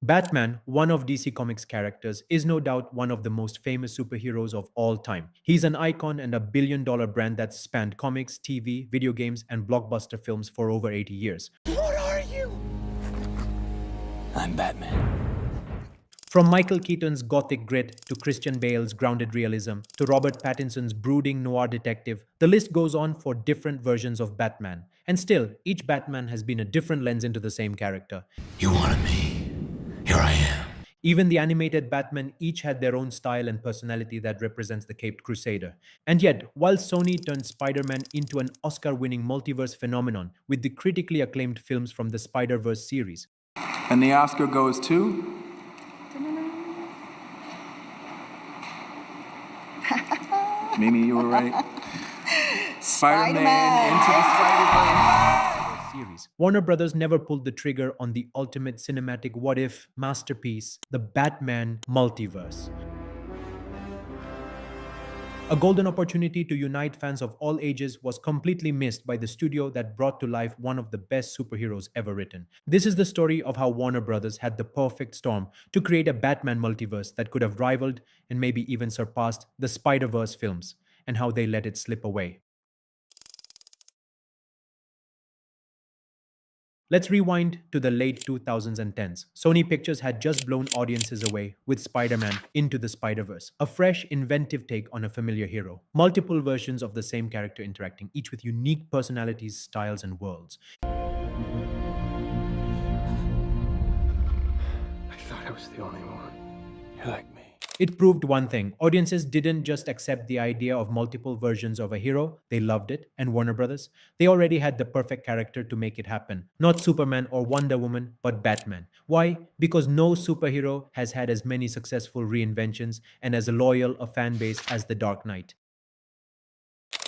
Batman, one of DC Comics' characters, is no doubt one of the most famous superheroes of all time. He's an icon and a billion-dollar brand that's spanned comics, TV, video games, and blockbuster films for over 80 years. What are you? I'm Batman. From Michael Keaton's gothic grit to Christian Bale's grounded realism to Robert Pattinson's brooding noir detective, the list goes on for different versions of Batman. And still, each Batman has been a different lens into the same character. You wanted me. Here I am. Even the animated Batman each had their own style and personality that represents the Caped Crusader. And yet, while Sony turned Spider-Man into an Oscar-winning multiverse phenomenon with the critically acclaimed films from the Spider-Verse series, And the Oscar goes to? Mimi, you were right. Spider-Man into the Spider-Verse. series, Warner Brothers never pulled the trigger on the ultimate cinematic what-if masterpiece, the Batman Multiverse. A golden opportunity to unite fans of all ages was completely missed by the studio that brought to life one of the best superheroes ever written. This is the story of how Warner Brothers had the perfect storm to create a Batman multiverse that could have rivaled and maybe even surpassed the Spider-Verse films, and how they let it slip away. Let's rewind to the late 2010s. Sony Pictures had just blown audiences away with Spider-Man Into the Spider-Verse, a fresh, inventive take on a familiar hero. Multiple versions of the same character interacting, each with unique personalities, styles, and worlds. I thought I was the only one. You're like me. It proved one thing: audiences didn't just accept the idea of multiple versions of a hero, they loved it. And Warner Brothers, they already had the perfect character to make it happen. Not Superman or Wonder Woman, but Batman. Why? Because no superhero has had as many successful reinventions and as loyal a fan base as the Dark Knight.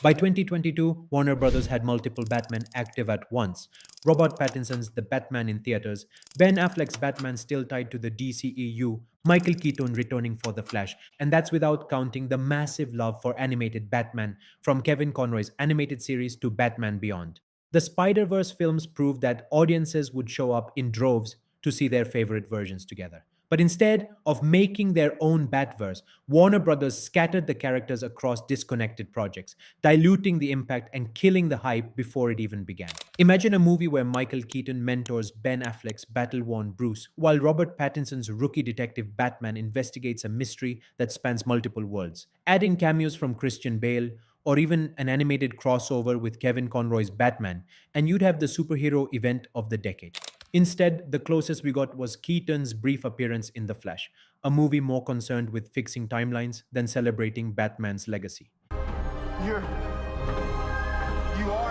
By 2022, Warner Brothers had multiple Batman active at once. Robert Pattinson's The Batman in theaters, Ben Affleck's Batman still tied to the DCEU, Michael Keaton returning for The Flash, and that's without counting the massive love for animated Batman from Kevin Conroy's animated series to Batman Beyond. The Spider-Verse films proved that audiences would show up in droves to see their favorite versions together. But instead of making their own Batverse, Warner Brothers scattered the characters across disconnected projects, diluting the impact and killing the hype before it even began. Imagine a movie where Michael Keaton mentors Ben Affleck's battle-worn Bruce, while Robert Pattinson's rookie detective Batman investigates a mystery that spans multiple worlds. Adding cameos from Christian Bale, or even an animated crossover with Kevin Conroy's Batman, and you'd have the superhero event of the decade. Instead, the closest we got was Keaton's brief appearance in The Flash, a movie more concerned with fixing timelines than celebrating Batman's legacy. You are,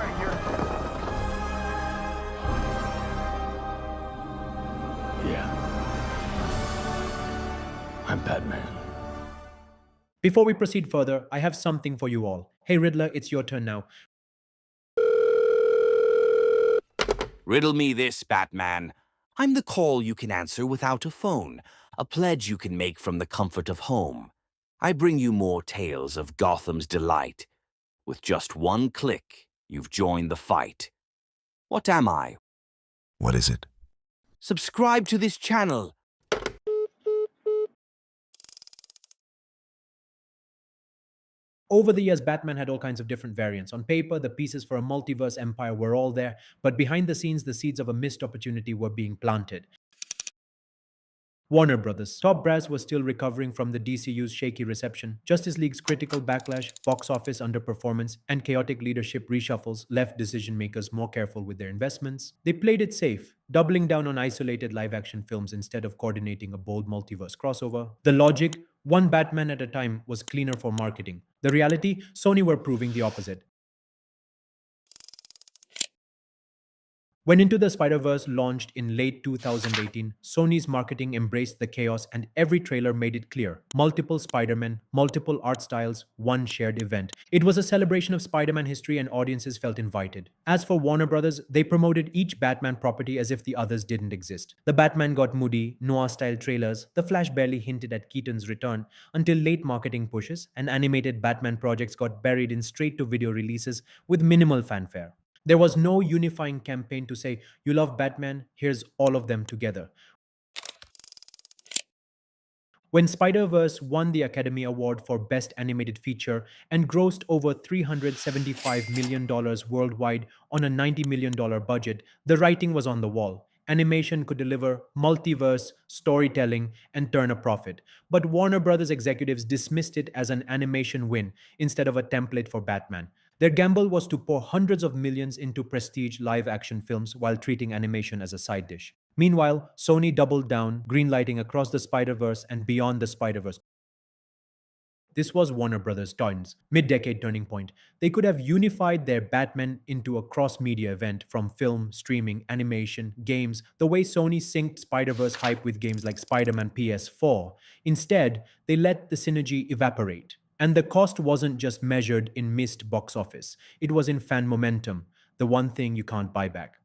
and you're... Yeah. I'm Batman. Before we proceed further, I have something for you all. Hey Riddler, it's your turn now. Riddle me this, Batman. I'm the call you can answer without a phone, a pledge you can make from the comfort of home. I bring you more tales of Gotham's delight. With just one click, you've joined the fight. What am I? What is it? Subscribe to this channel. Over the years, Batman had all kinds of different variants. On paper, the pieces for a multiverse empire were all there, but behind the scenes, the seeds of a missed opportunity were being planted. Warner Brothers. Top brass was still recovering from the DCU's shaky reception. Justice League's critical backlash, box office underperformance, and chaotic leadership reshuffles left decision makers more careful with their investments. They played it safe, doubling down on isolated live-action films instead of coordinating a bold multiverse crossover. The logic, one Batman at a time, was cleaner for marketing. The reality, Sony were proving the opposite. When Into the Spider-Verse launched in late 2018, Sony's marketing embraced the chaos and every trailer made it clear. Multiple Spider-Men, multiple art styles, one shared event. It was a celebration of Spider-Man history and audiences felt invited. As for Warner Brothers, they promoted each Batman property as if the others didn't exist. The Batman got moody, noir-style trailers, The Flash barely hinted at Keaton's return, until late marketing pushes and animated Batman projects got buried in straight-to-video releases with minimal fanfare. There was no unifying campaign to say, you love Batman, here's all of them together. When Spider-Verse won the Academy Award for Best Animated Feature and grossed over $375 million worldwide on a $90 million budget, the writing was on the wall. Animation could deliver multiverse storytelling and turn a profit. But Warner Brothers executives dismissed it as an animation win instead of a template for Batman. Their gamble was to pour hundreds of millions into prestige live action films while treating animation as a side dish. Meanwhile, Sony doubled down, greenlighting Across the Spider-Verse and Beyond the Spider-Verse. This was Warner Brothers' Titans' mid-decade turning point. They could have unified their Batman into a cross-media event from film, streaming, animation, games, the way Sony synced Spider-Verse hype with games like Spider-Man PS4. Instead, they let the synergy evaporate. And the cost wasn't just measured in missed box office. It was in fan momentum, the one thing you can't buy back.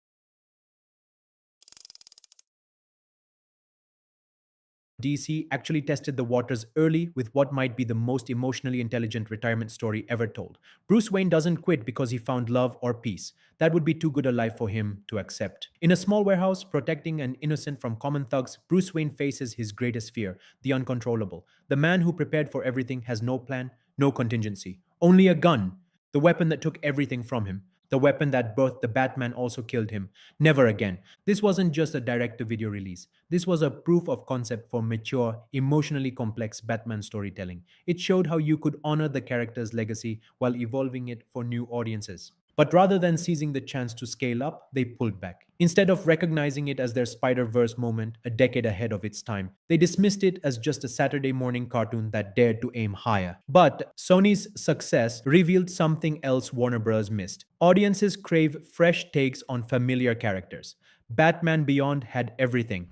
DC actually tested the waters early with what might be the most emotionally intelligent retirement story ever told. Bruce Wayne doesn't quit because he found love or peace. That would be too good a life for him to accept. In a small warehouse, protecting an innocent from common thugs, Bruce Wayne faces his greatest fear, the uncontrollable. The man who prepared for everything has no plan, no contingency, only a gun, the weapon that took everything from him. The weapon that birthed the Batman also killed him. Never again. This wasn't just a direct-to-video release. This was a proof of concept for mature, emotionally complex Batman storytelling. It showed how you could honor the character's legacy while evolving it for new audiences. But rather than seizing the chance to scale up, they pulled back. Instead of recognizing it as their Spider-Verse moment a decade ahead of its time, they dismissed it as just a Saturday morning cartoon that dared to aim higher. But Sony's success revealed something else Warner Bros. Missed. Audiences crave fresh takes on familiar characters. Batman Beyond had everything.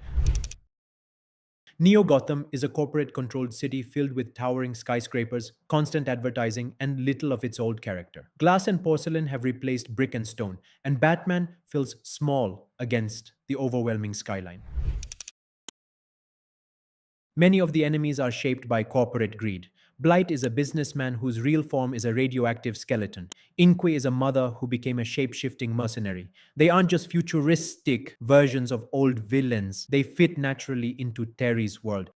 Neo Gotham is a corporate controlled city filled with towering skyscrapers, constant advertising, and little of its old character. Glass and porcelain have replaced brick and stone, and Batman feels small against the overwhelming skyline. Many of the enemies are shaped by corporate greed. Blight is a businessman whose real form is a radioactive skeleton. Inque is a mother who became a shape-shifting mercenary. They aren't just futuristic versions of old villains. They fit naturally into Terry's world.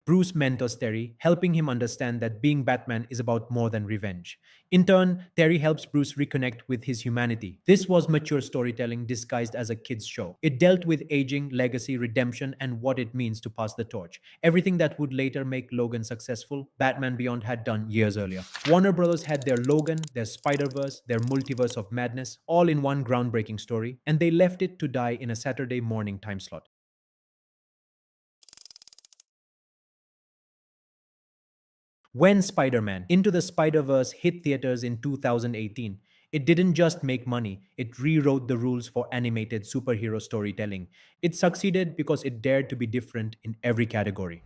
Bruce mentors Terry, helping him understand that being Batman is about more than revenge. In turn, Terry helps Bruce reconnect with his humanity. This was mature storytelling disguised as a kid's show. It dealt with aging, legacy, redemption, and what it means to pass the torch. Everything that would later make Logan successful, Batman Beyond had done years earlier. Warner Bros. Had their Logan, their Spider-Verse, their multiverse of madness, all in one groundbreaking story, and they left it to die in a Saturday morning time slot. When Spider-Man Into the Spider-Verse hit theaters in 2018, it didn't just make money, it rewrote the rules for animated superhero storytelling. It succeeded because it dared to be different in every category.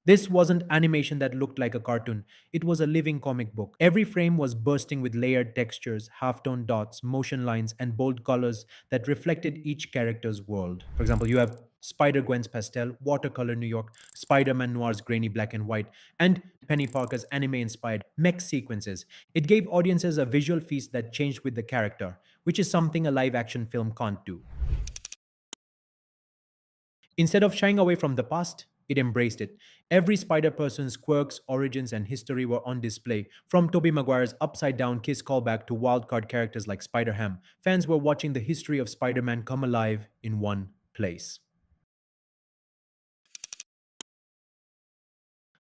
This wasn't animation that looked like a cartoon. It was a living comic book. Every frame was bursting with layered textures, half-tone dots, motion lines, and bold colors that reflected each character's world. For example, you have Spider-Gwen's pastel, watercolor New York, Spider-Man Noir's grainy black and white, and Penny Parker's anime-inspired mech sequences. It gave audiences a visual feast that changed with the character, which is something a live-action film can't do. Instead of shying away from the past, it embraced it. Every Spider-Person's quirks, origins, and history were on display. From Tobey Maguire's upside-down kiss callback to wildcard characters like Spider-Ham, fans were watching the history of Spider-Man come alive in one place.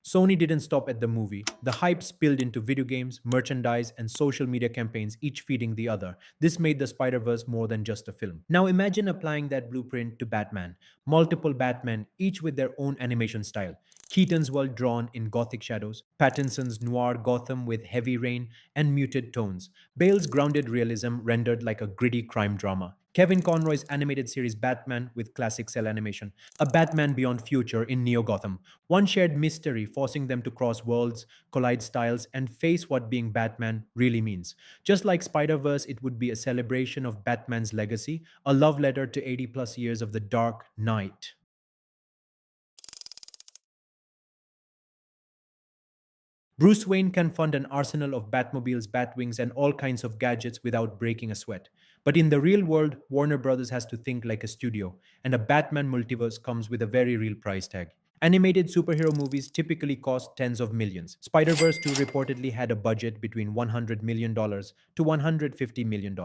Sony didn't stop at the movie. The hype spilled into video games, merchandise, and social media campaigns, each feeding the other. This made the Spider-Verse more than just a film. Now imagine applying that blueprint to Batman. Multiple Batmen, each with their own animation style. Keaton's world drawn in gothic shadows, Pattinson's noir Gotham with heavy rain and muted tones, Bale's grounded realism rendered like a gritty crime drama, Kevin Conroy's animated series Batman with classic cell animation, a Batman Beyond future in Neo Gotham, one shared mystery forcing them to cross worlds, collide styles, and face what being Batman really means. Just like Spider-Verse, it would be a celebration of Batman's legacy, a love letter to 80 plus years of the Dark Knight. Bruce Wayne can fund an arsenal of Batmobiles, Batwings, and all kinds of gadgets without breaking a sweat. But in the real world, Warner Brothers has to think like a studio, and a Batman multiverse comes with a very real price tag. Animated superhero movies typically cost tens of millions. Spider-Verse 2 reportedly had a budget between $100 million to $150 million.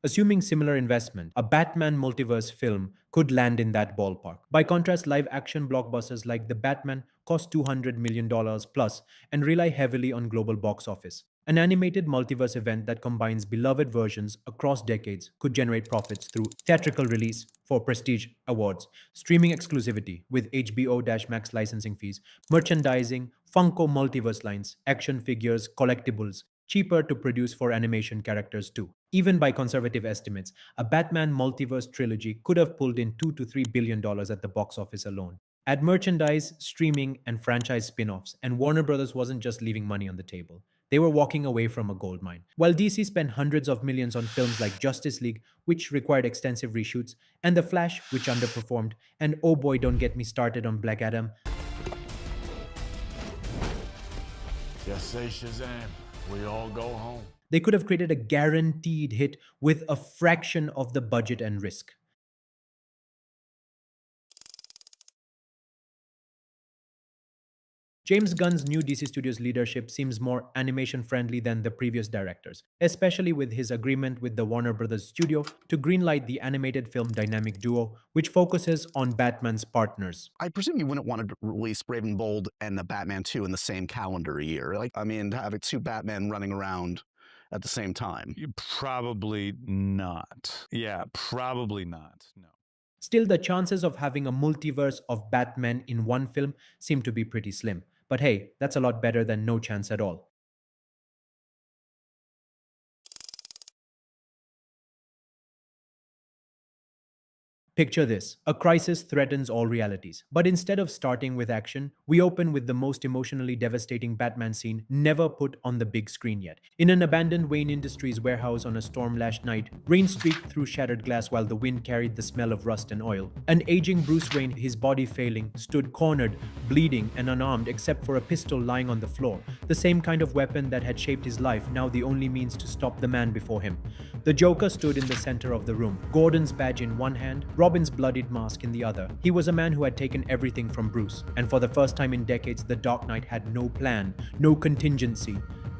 Assuming similar investment, a Batman multiverse film could land in that ballpark. By contrast, live action blockbusters like The Batman cost $200 million plus and rely heavily on global box office. An animated multiverse event that combines beloved versions across decades could generate profits through theatrical release for prestige awards, streaming exclusivity with HBO Max licensing fees, merchandising, Funko multiverse lines, action figures, collectibles, cheaper to produce for animation characters too. Even by conservative estimates, a Batman multiverse trilogy could have pulled in $2 to $3 billion at the box office alone. Add merchandise, streaming, and franchise spin offs, and Warner Brothers wasn't just leaving money on the table. They were walking away from a gold mine. While DC spent hundreds of millions on films like Justice League, which required extensive reshoots, and The Flash, which underperformed, and oh boy, don't get me started on Black Adam, Just say Shazam. We all go home. they could have created a guaranteed hit with a fraction of the budget and risk. James Gunn's new DC Studios leadership seems more animation friendly than the previous directors, especially with his agreement with the Warner Brothers studio to greenlight the animated film Dynamic Duo, which focuses on Batman's partners. I presume you wouldn't want to release Brave and Bold and the Batman 2 in the same calendar year. Having two Batmen running around at the same time. Probably not. Yeah, probably not. No. Still, the chances of having a multiverse of Batman in one film seem to be pretty slim. But hey, that's a lot better than no chance at all. Picture this: a crisis threatens all realities. But instead of starting with action, we open with the most emotionally devastating Batman scene never put on the big screen yet. In an abandoned Wayne Industries warehouse on a storm-lashed night, rain streaked through shattered glass while the wind carried the smell of rust and oil. An aging Bruce Wayne, his body failing, stood cornered, bleeding and unarmed except for a pistol lying on the floor. The same kind of weapon that had shaped his life, now the only means to stop the man before him. The Joker stood in the center of the room, Gordon's badge in one hand, Robin's bloodied mask in the other. He was a man who had taken everything from Bruce, and for the first time in decades, the Dark Knight had no plan, no contingency.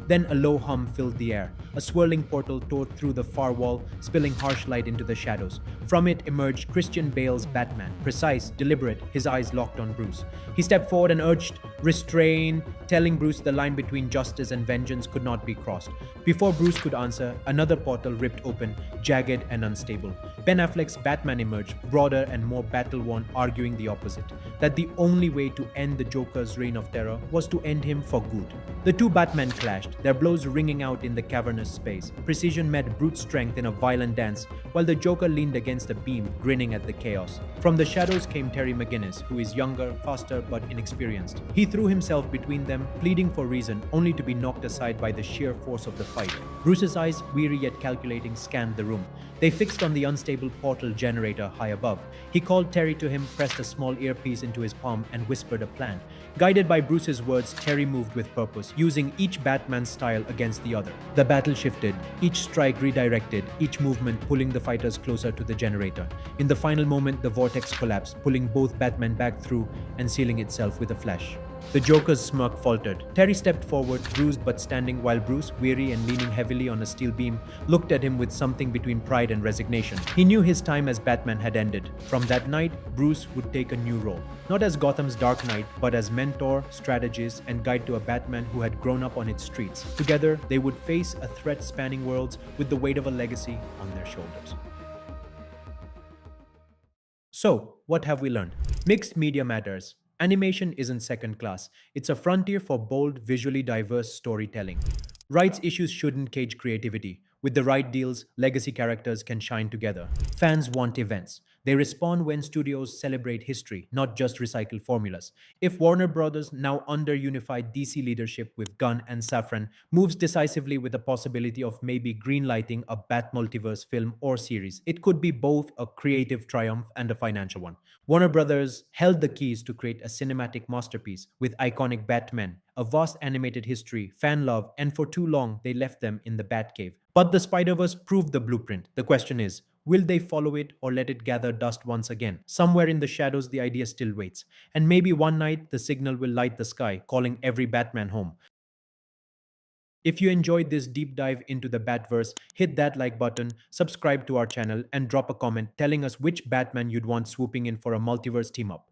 Then a low hum filled the air. A swirling portal tore through the far wall, spilling harsh light into the shadows. From it emerged Christian Bale's Batman, precise, deliberate, his eyes locked on Bruce. He stepped forward and urged, "Restrain," telling Bruce the line between justice and vengeance could not be crossed. Before Bruce could answer, another portal ripped open, jagged and unstable. Ben Affleck's Batman emerged, broader and more battle-worn, arguing the opposite, that the only way to end the Joker's reign of terror was to end him for good. The two Batmen clashed, their blows ringing out in the cavernous space. Precision met brute strength in a violent dance, while the Joker leaned against a beam, grinning at the chaos. From the shadows came Terry McGinnis, who is younger, faster, but inexperienced. He threw himself between them, pleading for reason, only to be knocked aside by the sheer force of the fight. Bruce's eyes, weary yet calculating, scanned the room. They fixed on the unstable portal generator high above. He called Terry to him, pressed a small earpiece into his palm, and whispered a plan. Guided by Bruce's words, Terry moved with purpose, using each Batman's style against the other. The battle shifted, each strike redirected, each movement pulling the fighters closer to the generator. In the final moment, the vortex collapsed, pulling both Batmen back through and sealing itself with a flash. The Joker's smirk faltered. Terry stepped forward, bruised but standing, while Bruce, weary and leaning heavily on a steel beam, looked at him with something between pride and resignation. He knew his time as Batman had ended. From that night, Bruce would take a new role. Not as Gotham's Dark Knight, but as mentor, strategist, and guide to a Batman who had grown up on its streets. Together, they would face a threat spanning worlds with the weight of a legacy on their shoulders. So, what have we learned? Mixed media matters. Animation isn't second class. It's a frontier for bold, visually diverse storytelling. Rights issues shouldn't cage creativity. With the right deals, legacy characters can shine together. Fans want events. They respond when studios celebrate history, not just recycle formulas. If Warner Brothers, now under unified DC leadership with Gunn and Safran, moves decisively with the possibility of maybe greenlighting a Bat Multiverse film or series, it could be both a creative triumph and a financial one. Warner Brothers held the keys to create a cinematic masterpiece with iconic Batman, a vast animated history, fan love, and for too long they left them in the Batcave. But the Spider-Verse proved the blueprint. The question is, will they follow it or let it gather dust once again? Somewhere in the shadows, the idea still waits. And maybe one night, the signal will light the sky, calling every Batman home. If you enjoyed this deep dive into the Batverse, hit that like button, subscribe to our channel, and drop a comment telling us which Batman you'd want swooping in for a multiverse team up.